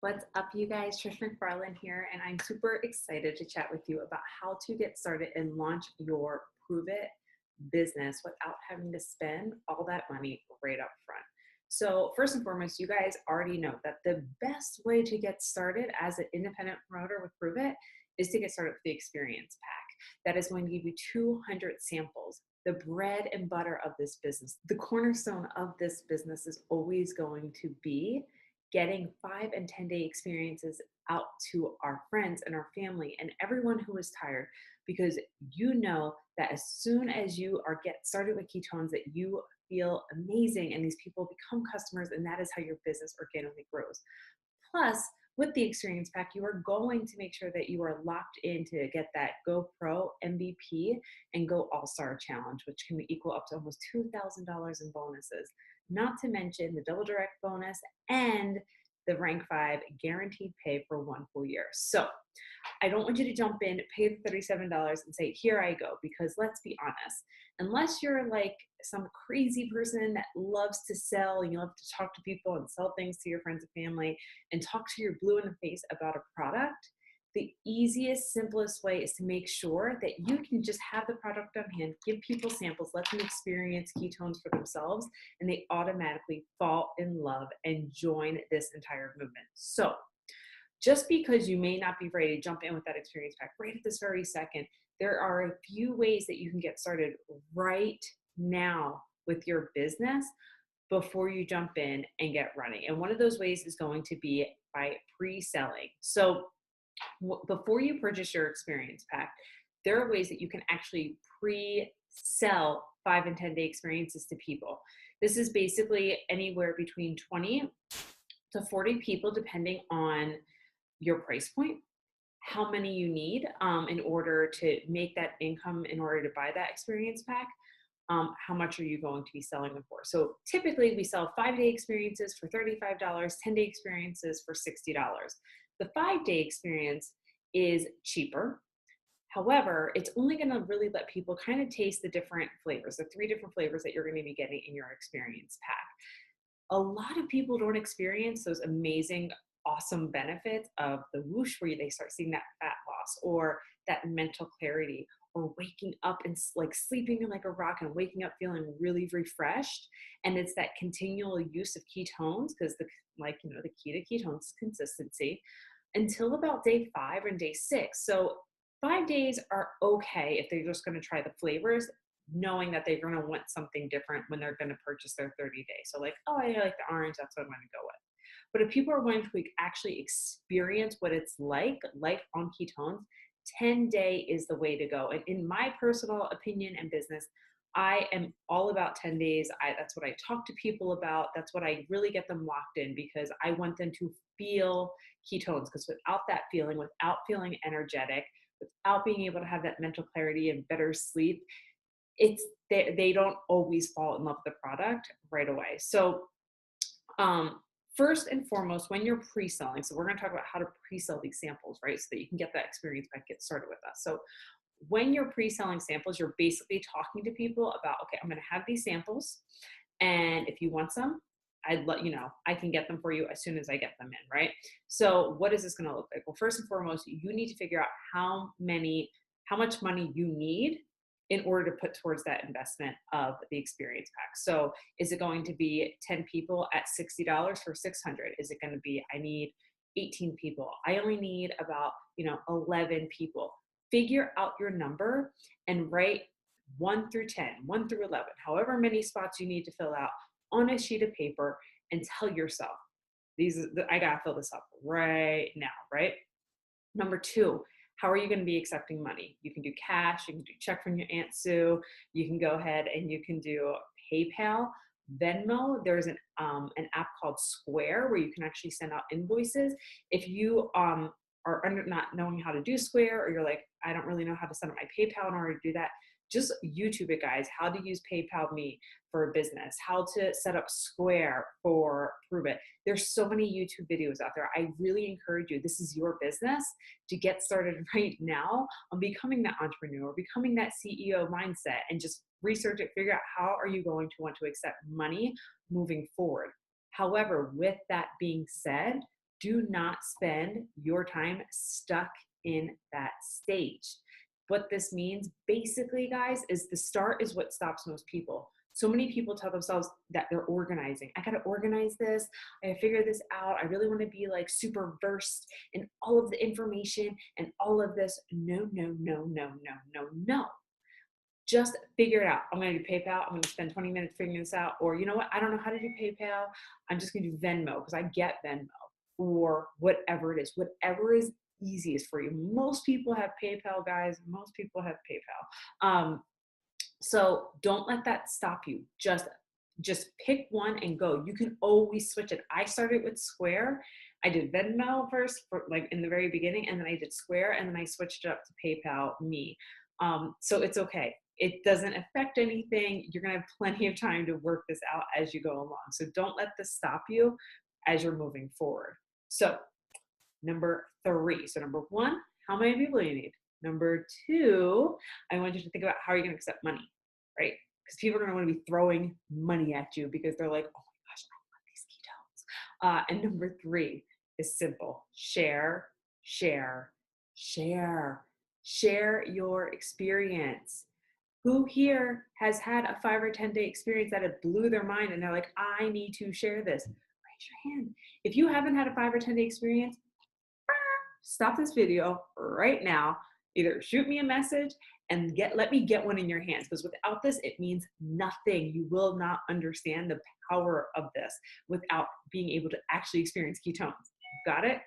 What's up, you guys? Trish McFarlane here, and I'm super excited to chat with you about how to get started and launch your Pruvit business without having to spend all that money right up front. So, first and foremost, you guys already know that the best way to get started as an independent promoter with Pruvit is to get started with the experience pack. That is going to give you 200 samples. The bread and butter of this business, the cornerstone of this business is always going to be getting 5 and 10 day experiences out to our friends and our family and everyone who is tired, because you know that as soon as you are get started with ketones that you feel amazing and these people become customers, and that is how your business organically grows. Plus, with the experience pack, you are going to make sure that you are locked in to get that Go Pro MVP and Go All Star Challenge, which can equal up to almost $2,000 in bonuses. Not to mention the double direct bonus and the rank 5 guaranteed pay for 1 full year. So I don't want you to jump in, pay the $37 and say, here I go, because let's be honest, unless you're like some crazy person that loves to sell and you love to talk to people and sell things to your friends and family and talk to your blue in the face about a product, the easiest, simplest way is to make sure that you can just have the product on hand, give people samples, let them experience ketones for themselves, and they automatically fall in love and join this entire movement. So just because you may not be ready to jump in with that experience pack right at this very second, there are a few ways that you can get started right now with your business before you jump in and get running. And one of those ways is going to be by pre-selling. So before you purchase your experience pack, there are ways that you can actually pre-sell 5 and 10 day experiences to people. This is basically anywhere between 20 to 40 people, depending on your price point, how many you need in order to make that income in order to buy that experience pack. How much are you going to be selling them for? So typically we sell 5 day experiences for $35, 10 day experiences for $60. The 5 day experience is cheaper. However, it's only going to really let people kind of taste the different flavors, the 3 different flavors that you're going to be getting in your experience pack. A lot of people don't experience those amazing, awesome benefits of the whoosh where they start seeing that fat loss or that mental clarity or waking up and like sleeping like a rock and waking up feeling really refreshed. And it's that continual use of ketones, because the key to ketones is consistency, until about day 5 and day 6. So 5 days are okay if they're just going to try the flavors, knowing that they're going to want something different when they're going to purchase their 30 days. So like, oh, I like the orange, that's what I'm going to go with. But if people are wanting to actually experience what it's like on ketones, 10 day is the way to go. And in my personal opinion and business, I am all about 10 days. That's what I talk to people about. That's what I really get them locked in, because I want them to feel ketones. Because without that feeling, without feeling energetic, without being able to have that mental clarity and better sleep, they don't always fall in love with the product right away. So first and foremost, when you're pre-selling, so we're going to talk about how to pre-sell these samples, right? So that you can get that experience back, get started with us. So when you're pre-selling samples, you're basically talking to people about, okay, I'm going to have these samples, and if you want some, I'd let you know. I can get them for you as soon as I get them in, right? So what is this going to look like? Well, first and foremost, you need to figure out how much money you need in order to put towards that investment of the experience pack. So is it going to be 10 people at $60 for 600? Is it going to be, I need 18 people. I only need about, 11 people. Figure out your number and write 1 through 10, 1 through 11, however many spots you need to fill out on a sheet of paper, and tell yourself, I got to fill this up right now, right? Number 2, how are you going to be accepting money? You can do cash, you can do check from your Aunt Sue, you can go ahead and you can do PayPal, Venmo. There's an app called Square where you can actually send out invoices. If you are not knowing how to do Square, or you're like, I don't really know how to set up my PayPal in order to do that, just YouTube it, guys. How to use PayPal Me for a business, how to set up Square for Pruvit. There's so many YouTube videos out there. I really encourage you, this is your business, to get started right now on becoming that entrepreneur, becoming that CEO mindset, and just research it, figure out how are you going to want to accept money moving forward. However, with that being said, Do not spend your time stuck in that stage. What this means basically, guys, is the start is what stops most people. So many people tell themselves that they're organizing. I got to organize this. I gotta figure this out. I really want to be like super versed in all of the information and all of this. No, no, no, no, no, no, no. Just figure it out. I'm going to do PayPal. I'm going to spend 20 minutes figuring this out. Or you know what? I don't know how to do PayPal. I'm just going to do Venmo because I get Venmo, or whatever it is, whatever is easiest for you. Most people have PayPal, guys. Most people have PayPal. So don't let that stop you. Just pick one and go. You can always switch it. I started with Square. I did Venmo first for like in the very beginning, and then I did Square, and then I switched it up to PayPal me. So it's okay. It doesn't affect anything. You're gonna have plenty of time to work this out as you go along. So don't let this stop you as you're moving forward. So number 3. So number 1, how many people do you need? Number 2, I want you to think about how you're gonna accept money, right? Because people are gonna want to be throwing money at you because they're like, oh my gosh, I want these ketones. And number 3 is simple. Share, share, share. Share your experience. Who here has had a 5 or 10 day experience that it blew their mind and they're like, I need to share this? Raise your hand. If you haven't had a 5 or 10 day experience, stop this video right now. Either shoot me a message and let me get one in your hands, because without this, it means nothing. You will not understand the power of this without being able to actually experience ketones. Got it?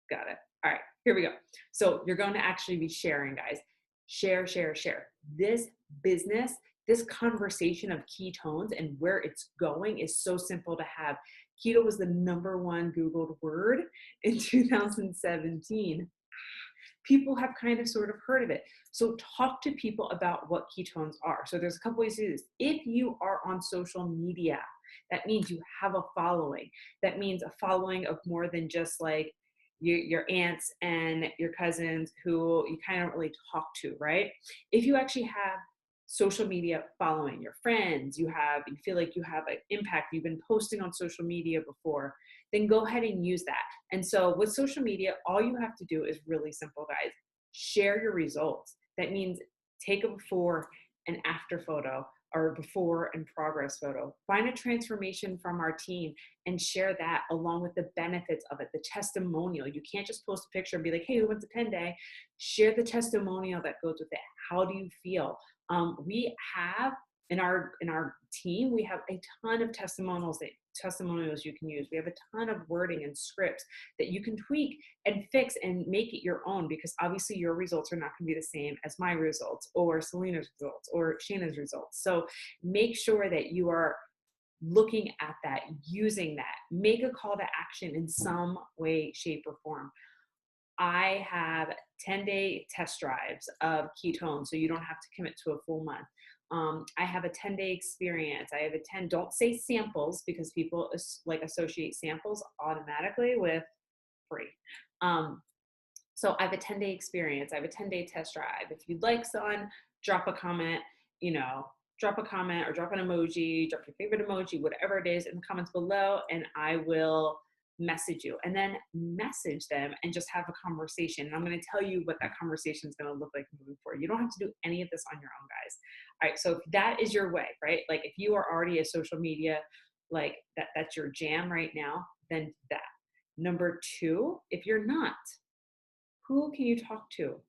Got it. All right, here we go. So you're going to actually be sharing, guys. Share, share, share. This business, this conversation of ketones and where it's going is so simple to have. Keto was the #1 Googled word in 2017. People have kind of sort of heard of it. So talk to people about what ketones are. So there's a couple ways to do this. If you are on social media, that means you have a following. That means a following of more than just like your aunts and your cousins who you kind of really talk to, right? If you actually have social media following, your friends, you feel like you have an impact, you've been posting on social media before, then go ahead and use that. And so with social media, all you have to do is really simple, guys. Share your results. That means take a before and after photo, or before and progress photo. Find a transformation from our team and share that along with the benefits of it, the testimonial. You can't just post a picture and be like, hey, we went to 10 day. Share the testimonial that goes with it. How do you feel? We have in our team, we have a ton of testimonials you can use. We have a ton of wording and scripts that you can tweak and fix and make it your own, because obviously your results are not going to be the same as my results or Selena's results or Shayna's results. So make sure that you are looking at that, using that. Make a call to action in some way, shape, or form. I have 10-day test drives of ketones, so you don't have to commit to a full month. I have a 10-day experience. I have don't say samples, because people like associate samples automatically with free. So I have a 10-day experience. I have a 10-day test drive. If you'd like someone, drop a comment, drop a comment or drop an emoji, drop your favorite emoji, whatever it is in the comments below, and I will message you, and then message them and just have a conversation. And I'm going to tell you what that conversation is going to look like moving forward. You don't have to do any of this on your own, guys. All right. So if that is your way, right? Like if you are already a social media, like that's your jam right now, then that. Number 2, if you're not, who can you talk to?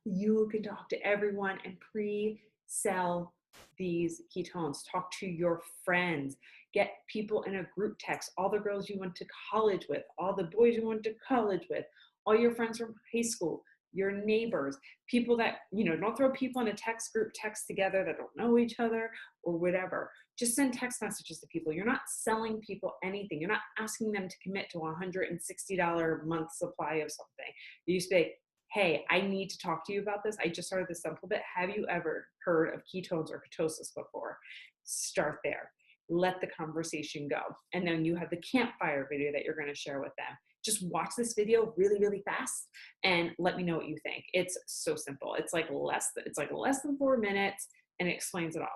Everyone. You can talk to everyone and pre-sell these ketones. Talk to your friends. Get people in a group text. All the girls you went to college with, all the boys you went to college with, all your friends from high school, your neighbors, people that, don't throw people in a text group text together that don't know each other or whatever. Just send text messages to people. You're not selling people anything. You're not asking them to commit to a $160 a month supply of something. You say, hey, I need to talk to you about this. I just started this supplement. Have you ever heard of ketones or ketosis before? Start there. Let the conversation go. And then you have the campfire video that you're going to share with them. Just watch this video really, really fast and let me know what you think. It's so simple. It's like less than 4 minutes and it explains it all.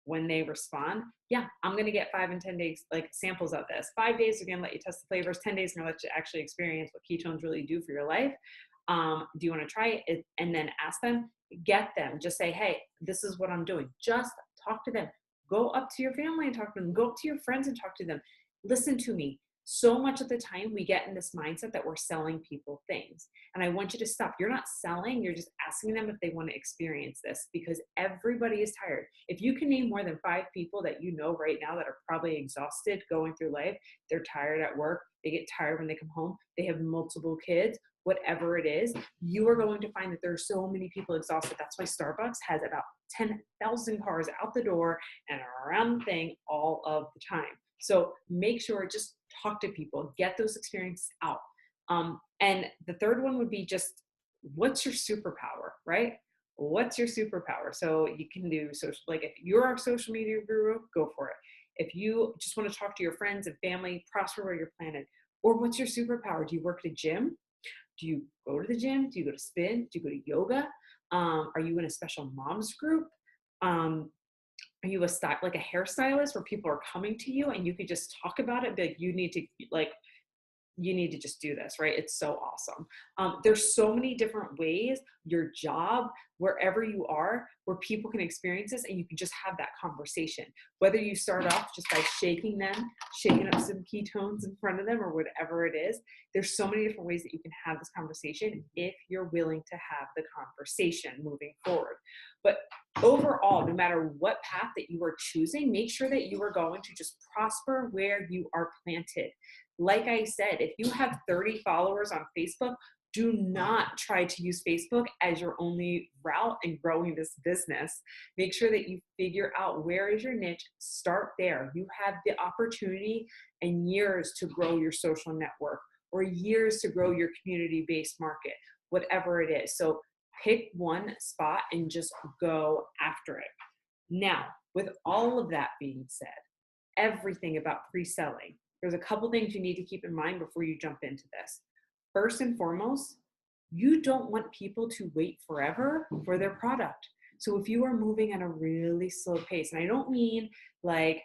when they respond, yeah, I'm going to get 5 and 10 days, like samples of this. 5 days are going to let you test the flavors. 10 days are going to let you actually experience what ketones really do for your life. Do you want to try it? And then ask them, get them, just say, hey, this is what I'm doing. Just talk to them. Go up to your family and talk to them. Go up to your friends and talk to them. Listen to me. So much of the time we get in this mindset that we're selling people things. And I want you to stop. You're not selling, you're just asking them if they want to experience this, because everybody is tired. If you can name more than 5 people that you know right now that are probably exhausted going through life, they're tired at work, they get tired when they come home, they have multiple kids, whatever it is, you are going to find that there are so many people exhausted. That's why Starbucks has about 10,000 cars out the door and around the thing all of the time. So make sure, just talk to people, get those experiences out. And the third one would be just, what's your superpower, right? What's your superpower? So you can do social, like if you're our social media guru, go for it. If you just want to talk to your friends and family, prosper where you're planted. Or what's your superpower? Do you work at a gym? Do you go to the gym? Do you go to spin? Do you go to yoga? Are you in a special moms group? Are you like a hairstylist where people are coming to you and you could just talk about it? Like you need to just do this, right? It's so awesome. There's so many different ways, your job, wherever you are, where people can experience this and you can just have that conversation. Whether you start off just by shaking up some ketones in front of them or whatever it is, there's so many different ways that you can have this conversation if you're willing to have the conversation moving forward. But overall, no matter what path that you are choosing, make sure that you are going to just prosper where you are planted. Like I said, if you have 30 followers on Facebook, do not try to use Facebook as your only route in growing this business. Make sure that you figure out where is your niche, start there. You have the opportunity and years to grow your social network or years to grow your community-based market, whatever it is. So pick one spot and just go after it. Now, with all of that being said, everything about pre-selling, there's a couple things you need to keep in mind before you jump into this. First and foremost, you don't want people to wait forever for their product. So if you are moving at a really slow pace, and I don't mean like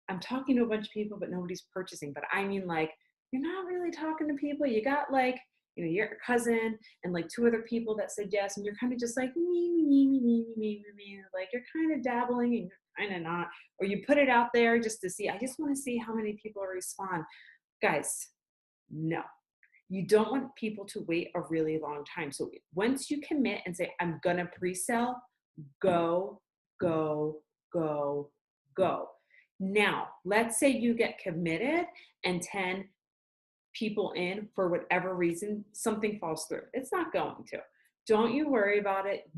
I'm talking to a bunch of people, but nobody's purchasing, but I mean like you're not really talking to people. You got like, your cousin and like 2 other people that said yes, and you're kind of just like me, like you're kind of dabbling and you're kind of not, or you put it out there just to see, I just want to see how many people respond. Guys, no. You don't want people to wait a really long time. So once you commit and say, I'm going to pre-sell, go, go, go, go. Now, let's say you get committed and 10 people in, for whatever reason, something falls through. It's not going to. Don't you worry about it.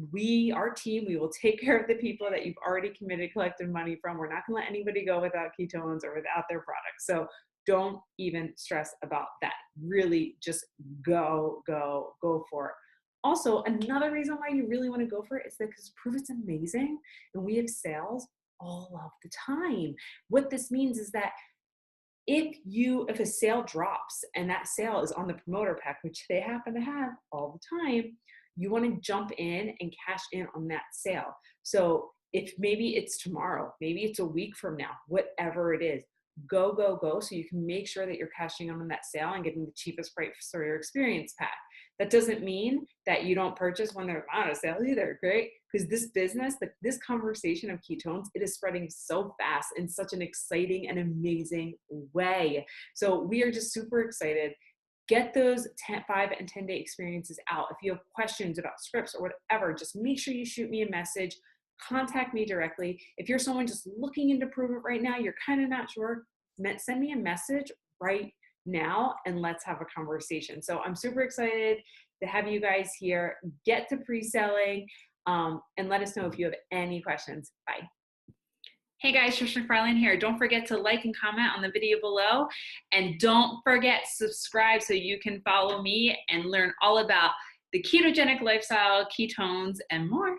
Our team, we will take care of the people that you've already committed, collected money from. We're not going to let anybody go without ketones or without their products. So don't even stress about that. Really just go, go, go for it. Also, another reason why you really want to go for it is because Pruvit's amazing and we have sales all of the time. What this means is that if a sale drops and that sale is on the promoter pack, which they happen to have all the time, you want to jump in and cash in on that sale. So if maybe it's tomorrow, maybe it's a week from now, whatever it is, go, go, go. So you can make sure that you're cashing in on that sale and getting the cheapest price for your experience pack. That doesn't mean that you don't purchase when they're not a sale either, great? Because this business, this conversation of ketones, it is spreading so fast in such an exciting and amazing way. So we are just super excited. Get those 5 and 10 day experiences out. If you have questions about scripts or whatever, just make sure you shoot me a message. Contact me directly. If you're someone just looking into Pruvit right now, you're kind of not sure, send me a message right now and let's have a conversation. So I'm super excited to have you guys here. Get to pre-selling and let us know if you have any questions. Bye. Hey guys, Trish McFarlane here. Don't forget to like and comment on the video below. And don't forget to subscribe so you can follow me and learn all about the ketogenic lifestyle, ketones, and more.